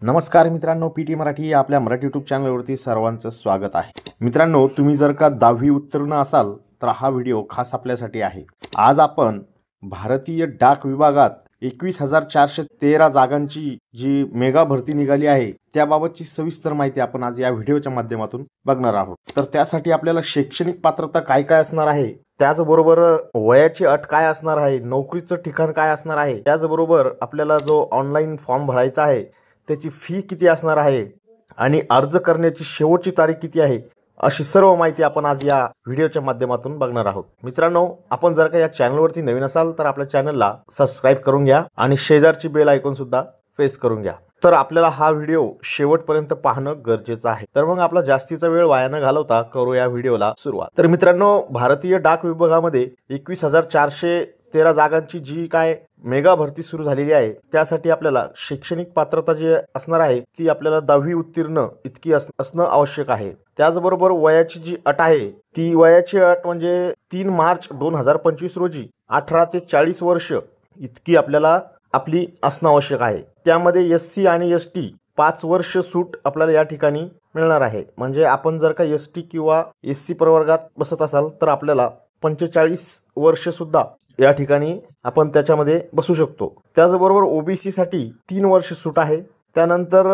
नमस्कार मित्रांनो, पीटी मराठी या आपल्या मराठी यूट्यूब चॅनलवरती सर्वांचं स्वागत आहे। मित्रांनो, तुम्ही जर का 10वी उत्तीर्ण असाल तर हा व्हिडिओ खास आपल्यासाठी आहे। आज आपण भारतीय डाक विभागात 21,413 जागांची जी मेगा भरती निघाली आहे त्याबाबतची सविस्तर माहिती आपण आज या व्हिडिओच्या माध्यमातून बघणार आहोत। तर त्यासाठी आपल्याला शैक्षणिक पात्रता काय काय असणार आहे, त्याचबरोबर वयाची अट काय असणार आहे, नोकरीचं ठिकाण काय असणार आहे, त्याचबरोबर आपल्याला जो ऑनलाईन फॉर्म भरायचा आहे त्याची फी किती असणार आहे आणि अर्ज करण्याची शेवटची तारीख किती आहे, अशी सर्व माहिती आपण आज या व्हिडिओच्या माध्यमातून बघणार आहोत। मित्रांनो, आपण जर का या चॅनलवरती नवीन असाल तर आपल्या चॅनलला सबस्क्राइब करून घ्या आणि शेजारची बेल आयकॉन सुद्धा प्रेस करून घ्या। तर आपल्याला हा व्हिडिओ शेवटपर्यंत पाहणं गरजेचं आहे। तर मग आपला जास्तीचा वेळ वाया न घालवता करू या व्हिडिओला सुरुवात। तर मित्रांनो, भारतीय डाक विभागामध्ये 21,413 जागांची जी काय मेगा भरती सुरू झालेली आहे त्यासाठी आपल्याला शैक्षणिक पात्रता जी असणार आहे ती आपल्याला 10वी उत्तीर्ण इतकी असणं आवश्यक आहे। त्याचबरोबर वयाची जी अट आहे ती वयाची अट म्हणजे 3 मार्च 2025 रोजी 18 ते 40 वर्ष इतकी आपल्याला आपली असणं आवश्यक आहे। त्यामध्ये एससी आणि एसटी 5 वर्ष सूट आपल्याला या ठिकाणी मिळणार आहे। म्हणजे आपण जर का एसटी किंवा एससी प्रवर्गात बसत असाल तर आपल्याला 45 वर्ष सुद्धा या ठिकाणी आपण त्याच्यामध्ये बसू शकतो। त्याचबरोबर ओबीसी साठी 3 वर्ष सूट आहे। त्यानंतर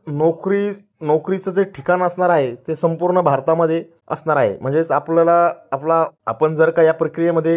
नोकरीचं जे ठिकाण असणार आहे ते संपूर्ण भारतामध्ये असणार आहे। म्हणजे आपल्याला आपण जर का या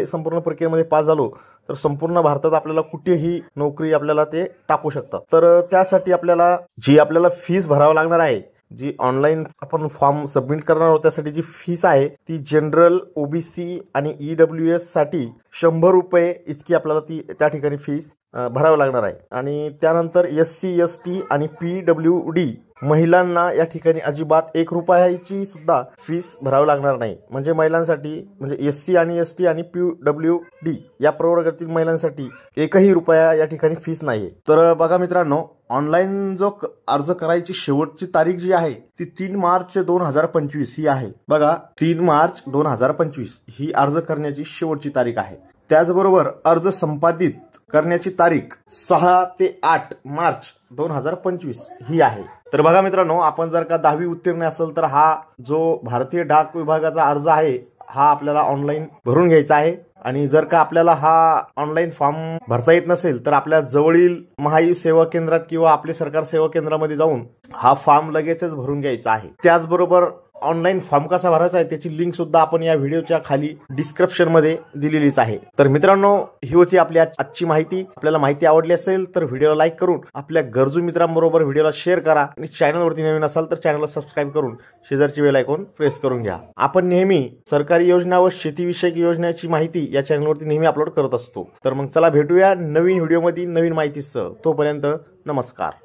संपूर्ण प्रक्रियेमध्ये पास झालो तर संपूर्ण भारतात आपल्याला कुठेही नोकरी आपल्याला ते टाकू शकतात। तर त्यासाठी आपल्याला फीस भरावं लागणार आहे, जी ऑनलाईन आपण फॉर्म सबमिट करणार आहोत त्यासाठी जी फीस आहे ती जनरल, ओबीसी आणि ईडब्ल्यूएस साठी 100 रुपये इतकी आपल्याला ती त्या ठिकाणी फीस भरावी लागणार आहे। आणि त्यानंतर एससी, एसटी आणि पीडब्ल्यूडी महिलांना या ठिकाणी अजिबात 1 रुपयाची सुद्धा फीस भरावी लागणार नाही। म्हणजे महिलांसाठी म्हणजे एससी आणि एसटी आणि पीडब्ल्यूडी या प्रवर्गातील महिलांसाठी 1ही रुपया या ठिकाणी फीस नाहीये। तर बघा मित्रांनो, ऑनलाईन जो अर्ज करायची शेवटची तारीख जी आहे ती 3 मार्च 2025 ही आहे। बघा, 3 मार्च 2025 ही अर्ज करण्याची शेवटची तारीख आहे। त्याचबरोबर अर्ज संपादित करण्याची तारीख 6 ते 8 मार्च 2025 ही आहे। तर बघा मित्रांनो, आपण जर का 10वी उत्तीर्ण असेल तर हा जो भारतीय डाक विभागाचा अर्ज आहे हा आपल्याला ऑनलाईन भरून घ्यायचा आहे। आणि जर का आपल्याला हा ऑनलाईन फॉर्म भरता येत नसेल तर आपल्या जवळील महाई सेवा केंद्रात किंवा आपले सरकार सेवा केंद्रामध्ये जाऊन हा फॉर्म लगेचच भरून घ्यायचा आहे। त्याचबरोबर ऑनलाईन फॉर्म कसा भरायचा आहे त्याची लिंक सुद्धा आपण या व्हिडिओच्या खाली डिस्क्रिप्शन मध्ये दिलेलीच आहे। तर मित्रांनो, ही होती आपली आजची माहिती। आपल्याला माहिती आवडली असेल तर व्हिडिओला लाईक करून आपल्या गरजू मित्रांबरोबर व्हिडिओला शेअर करा आणि चॅनलवरती नवीन असाल तर चॅनलला सबस्क्राइब करून शेजारची बेल आयकॉन प्रेस करून घ्या। आपण नेहमी सरकारी योजना व शेतीविषयक योजनेची माहिती या चॅनलवरती नेहमी अपलोड करत असतो। तर मग चला भेटूया नवीन व्हिडिओमध्ये नवीन माहितीसह। तोपर्यंत नमस्कार।